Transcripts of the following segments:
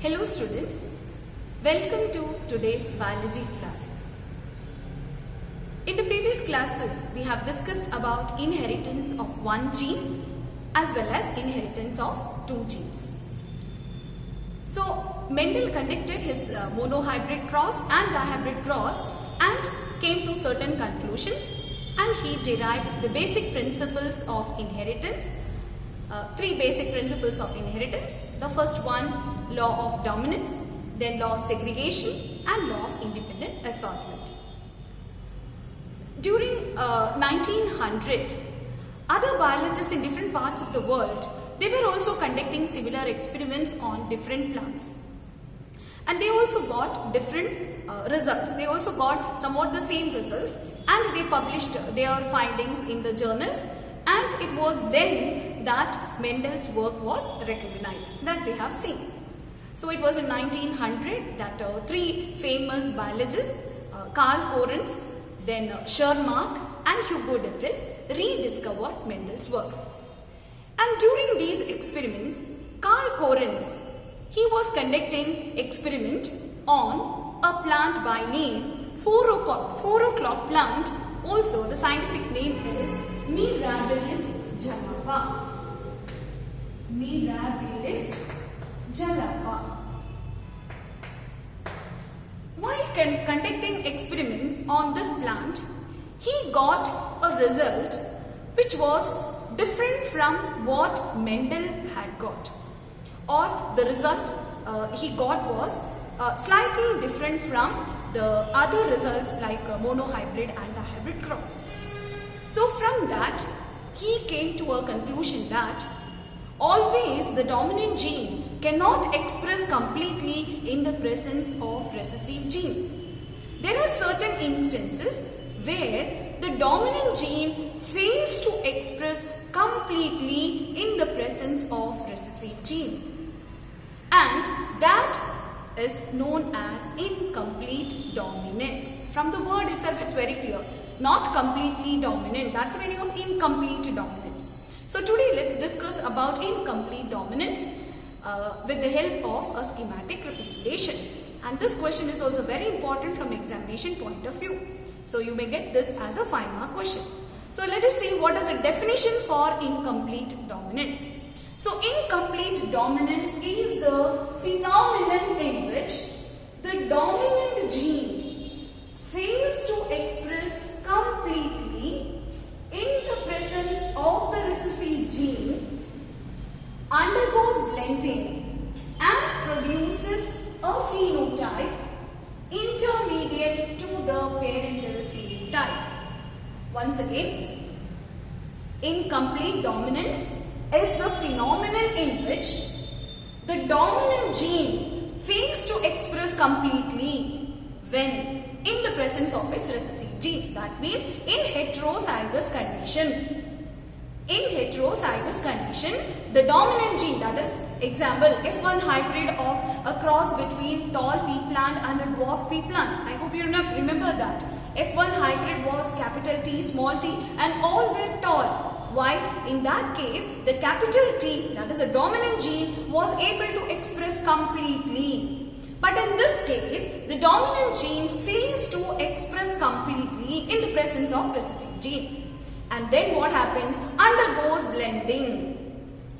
Hello students, welcome to today's biology class. In the previous classes, we have discussed about inheritance of one gene as well as inheritance of two genes. So, Mendel conducted his monohybrid cross and dihybrid cross and came to certain conclusions, and he derived the basic principles of inheritance. Three basic principles of inheritance. The first one, law of dominance, then law of segregation and law of independent assortment. During 1900, other biologists in different parts of the world, they were also conducting similar experiments on different plants. And they also got different results. They also got somewhat the same results, and they published their findings in the journals. And it was then that Mendel's work was recognized, that we have seen. So it was in 1900 that three famous biologists, Carl Correns, then Schermark and Hugo de Vries, rediscovered Mendel's work. And during these experiments, Carl Correns, he was conducting experiment on a plant by name 4 o'clock plant. Also, the scientific name is Mirabilis jalapa. Mirabilis jalapa. While conducting experiments on this plant, he got a result which was different from what Mendel had got. Or the result he got was slightly different from the other results like monohybrid and dihybrid cross. So from that, he came to a conclusion that always the dominant gene cannot express completely in the presence of recessive gene. There are certain instances where the dominant gene fails to express completely in the presence of recessive gene, and that is known as incomplete dominance. From the word itself, it's very clear. Not completely dominant. That's the meaning of incomplete dominance. So today let's discuss about incomplete dominance with the help of a schematic representation. And this question is also very important from examination point of view. So you may get this as a 5-mark question. So let us see what is the definition for incomplete dominance. So incomplete dominance is the phenomenon in which the dominant gene fails to express completely in the presence of the recessive gene, undergoes blending and produces a phenotype intermediate to the parental phenotype. Once again, incomplete dominance is the phenomenon in which the dominant gene fails to express completely when in the presence of its recessive gene. That means in heterozygous condition. In heterozygous condition, the dominant gene, that is example F1 hybrid of a cross between tall pea plant and a dwarf pea plant. I hope you remember that. F1 hybrid was capital T, small t, and all were tall. Why? In that case, the capital T, that is a dominant gene, was able to express completely. But in this case, the dominant gene fails to express completely in the presence of recessive gene. And then what happens? Undergoes blending.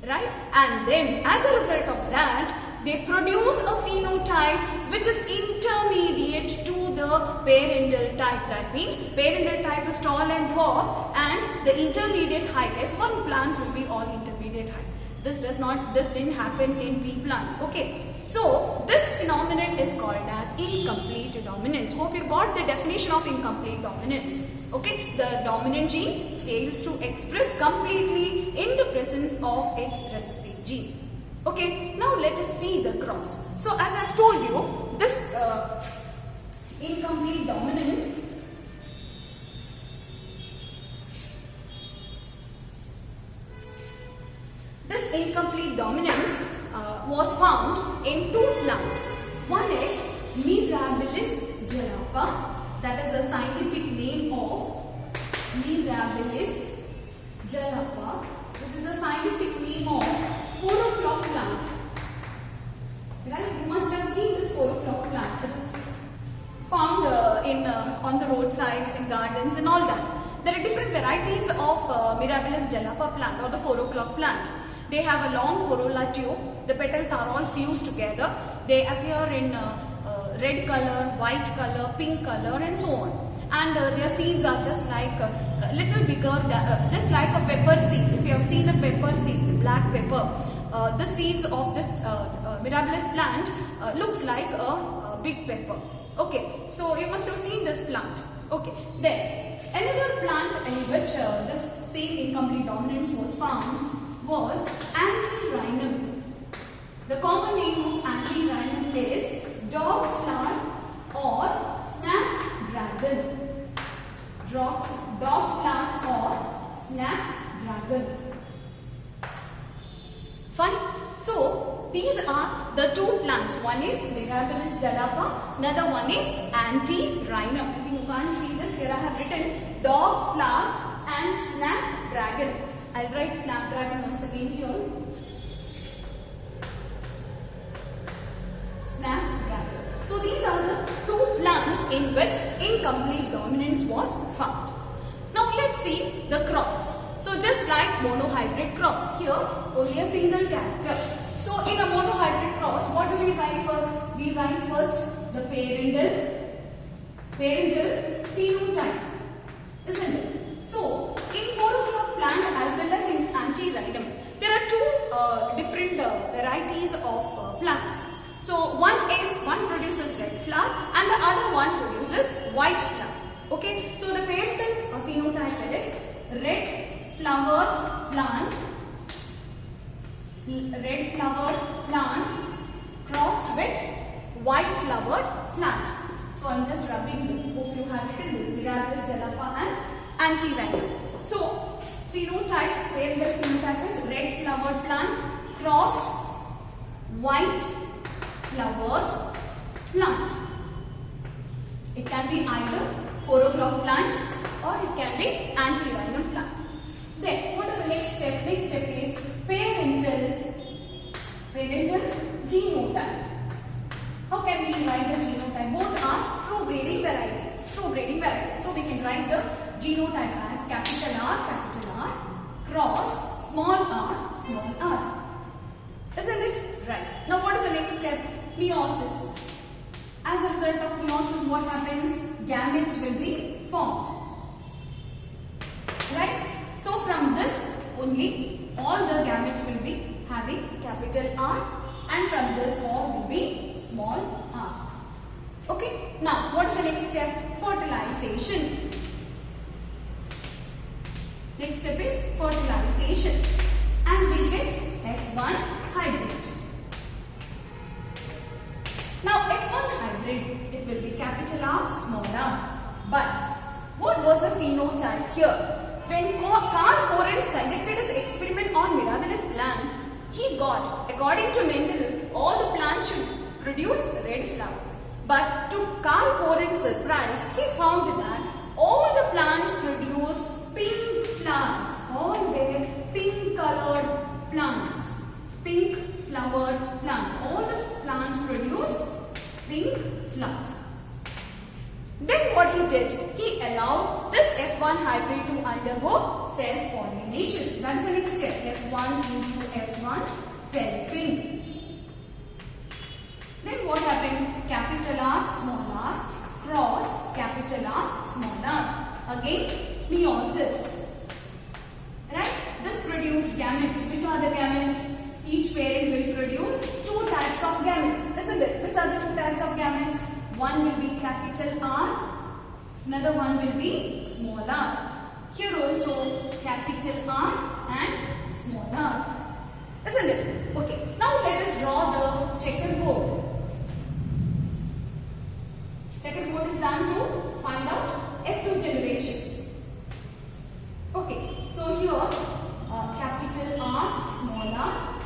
Right? And then as a result of that, they produce a phenotype which is intermediate to the parental type. That means parental type is tall and dwarf, and the intermediate height, F1 plants will be all intermediate height. This didn't happen in pea plants. Okay. So this phenomenon is called as incomplete dominance. Hope you got the definition of incomplete dominance. Okay. The dominant gene fails to express completely in the presence of its recessive gene. Okay, now let us see the cross. So as I've told you, this incomplete dominance was found in two plants. One is Mirabilis jalapa, that is a scientific name of Mirabilis jalapa. This is a scientific name of 4 o'clock plant. Right? You must 4 o'clock plant. It is found on the roadsides, in gardens and all that. There are different varieties of Mirabilis jalapa plant or the 4 o'clock plant. They have a long corolla tube. The petals are all fused together. They appear in red color, white color, pink color and so on. And their seeds are just like a little bigger, just like a pepper seed. If you have seen a pepper seed, black pepper, the seeds of this Mirabilis plant looks like a big pepper. Okay, so you must have seen this plant. Okay, then another plant in which this same incomplete dominance was found was Antirrhinum. The common name of Antirrhinum is dog flower or snapdragon. Dog flower or snapdragon. Fine. So these are the two plants. One is Mirabilis jalapa, another one is Antirrhinum. I think you can't see this. Here I have written dog flower and snapdragon. I'll write snapdragon once again here. Snapdragon. So these are the two plants in which incomplete dominance was found. Now let's see the cross. So just like monohybrid cross, here only a single character. So in a monohybrid cross, what do we write first? We write first the parental phenotype, isn't it? So in 4 o'clock plant as well as in Antirrhinum, there are two different varieties of plants. So one produces red flower and the other one produces white flower. Okay, so the parental phenotype is red flowered plant crossed with white flowered plant. So I'm just rubbing this. Hope you have written this. Mirabilis jalapa and Antirrhinum. So parental phenotype is red flowered plant crossed white flowered plant. It can be either 4 o'clock plant or it can be Antirrhinum plant. Then what is the next step? Next step is parental genotype. How can we write the genotype? Both are true breeding varieties. So we can write the genotype as capital R, cross small r. Isn't it? Right. Now what is the next step? Meiosis. As a result of meiosis, what happens? Gametes will be formed. Right? So from this only all the gametes will be having capital R and from this all will be small r. Okay? Now what is the next step? Fertilization. Next step is fertilization and we get F1 hybrid. Now F1 hybrid, it will be capital R, small r. But what was the phenotype here? When Karl Korenz conducted his experiment on Mirabilis plant, he got, according to Mendel, all the plants should produce red flowers. But to Karl Korenz's surprise, he found that all the plants produce pink flowers. All were pink colored plants, pink flowered plants. All the plants produce pink flowers. Then what he did, he allowed this F1 hybrid to undergo self-pollination. That is the next step, F1 into F1 selfing. Then what happened? Capital R, small r, cross capital R, small r. Again, meiosis. Right? This produced gametes. Which are the gametes? Each parent will produce two types of gametes, isn't it? Which are the two types of gametes? One will be capital R, another one will be small r. Here also capital R and small r. Isn't it? Okay. Now let us draw the checkerboard. Checkerboard is done to find out F2 generation. Okay. So here capital R, small r.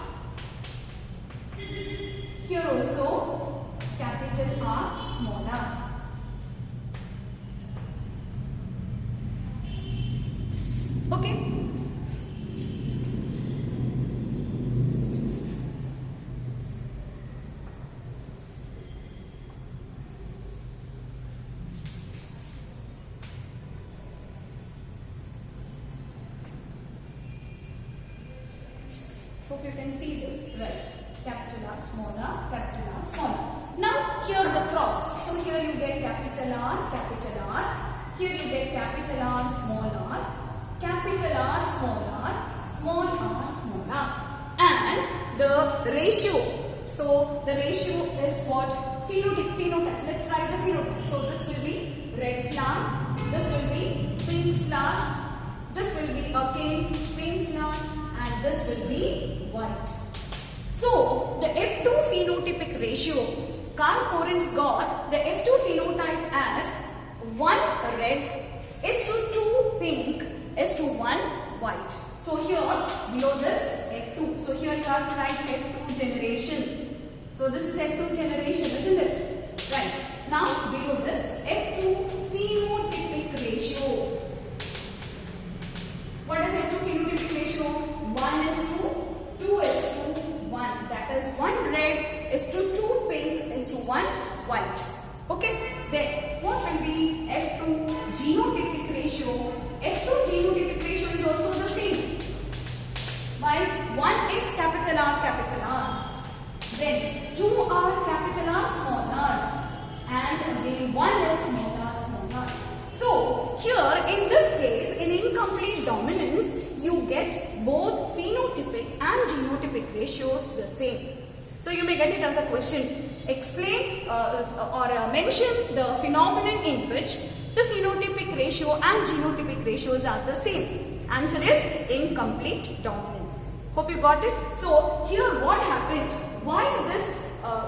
Here also capital R, small r. Okay. you can see this, right? Capital R, small r, capital R, small r. Now here the cross. So here you get capital R, capital R. Here you get capital R, small r, capital R, small r, small r, small r. And the ratio. So the ratio is what? Phenotype. Let's write the phenotype. So this will be red flower. This will be pink flower. This will be again pink flower. And this will be white. So the F2 phenotypic ratio, Carl Correns got the F2 phenotype as 1 red is to 2 pink is to 1 white. So here below this F2. So here you have to write F2 generation. So this is F2 generation, isn't it? Right. Now below this F2 phenotypic ratio. What is F2 phenotypic ratio? 1 is to 2 is to 1. That is 1 red is to 2 pink is to 1 white. Okay. Then what will be F2 genotypic ratio? F2 genotypic ratio is also the same. Why? 1 is capital R, capital R. Then 2 are capital R, small r. And again 1 is small r, small r. So here in this case, in incomplete dominance, you get both phenotypic and genotypic ratios the same. So you may get it as a question. Explain or mention the phenomenon in which the phenotypic ratio and genotypic ratios are the same. Answer is incomplete dominance. Hope you got it. So here what happened? Why this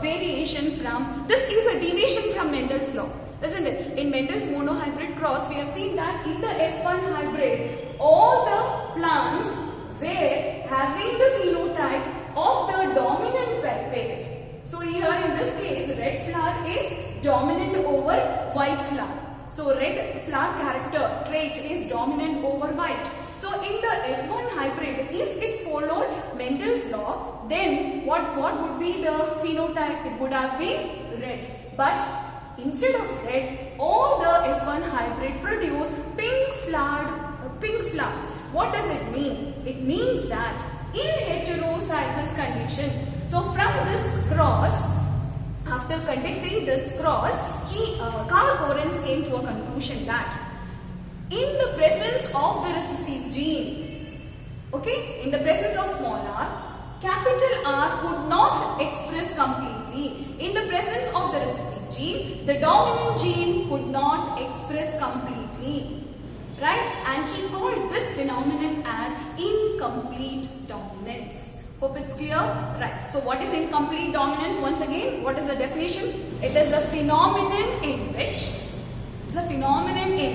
variation from, this is a deviation from Mendel's law, isn't it? In Mendel's monohybrid cross, we have seen that in the F1 hybrid, all the plants were having the phenotype of the dominant parent. So here in this case, red flower is dominant over white flower. So red flower character trait is dominant over white. So in the F1 hybrid, if it followed Mendel's law, then what would be the phenotype? It would have been red. But instead of red, all the F1 hybrid produce pink flowers. What does it mean? It means that in heterozygous condition, so from this cross, after conducting this cross, Carl Correns came to a conclusion that in the presence of the recessive gene, okay, in the presence of small r, capital R could not express completely. In the presence of the recessive gene, the dominant gene could not express completely. Right? And he called this phenomenon as incomplete dominance. Hope it's clear? Right. So what is incomplete dominance? Once again, what is the definition? It is a phenomenon in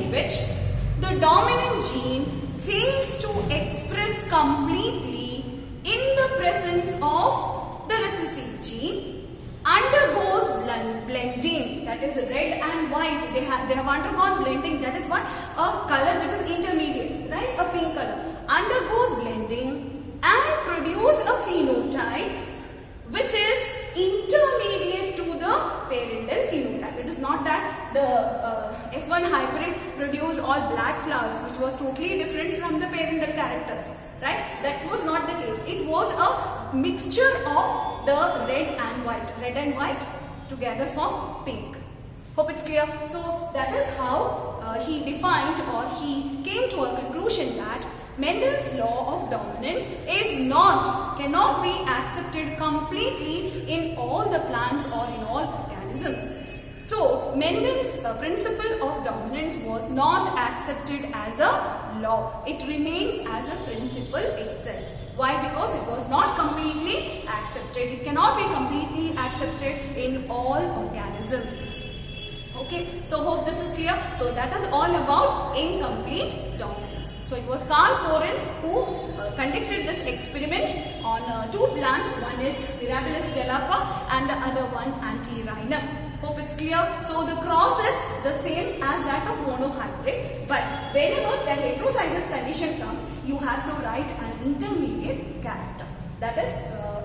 which the dominant gene fails to express completely in the presence of the recessive gene, undergoes blending, that is red and white. They have undergone blending. That is what? A color which is intermediate, right? A pink color undergoes blending and produce a phenotype which is intermediate to the parental phenotype. It is not that the F1 hybrid produced all black flowers, which was totally different from the parental characters, right? That was not the case. It was a mixture of the red and white together form pink. Hope it's clear. So that is how he defined, or he came to a conclusion that Mendel's law of dominance cannot be accepted completely in all the plants or in all organisms. So Mendel's principle of dominance was not accepted as a law. It remains as a principle itself. Why? Because it was not completely accepted. It cannot be completely accepted in all organisms. Okay, so hope this is clear. So that is all about incomplete dominance. So it was Carl Correns who conducted this experiment on two plants. One is Mirabilis jalapa and the other one Antirrhinum. Hope it's clear. So the cross is the same as that of monohybrid, but whenever the heterozygous condition comes, you have to write an intermediate character. That is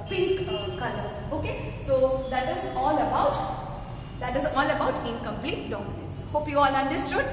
pink color. Okay, so that is all about incomplete dominance. Hope you all understood.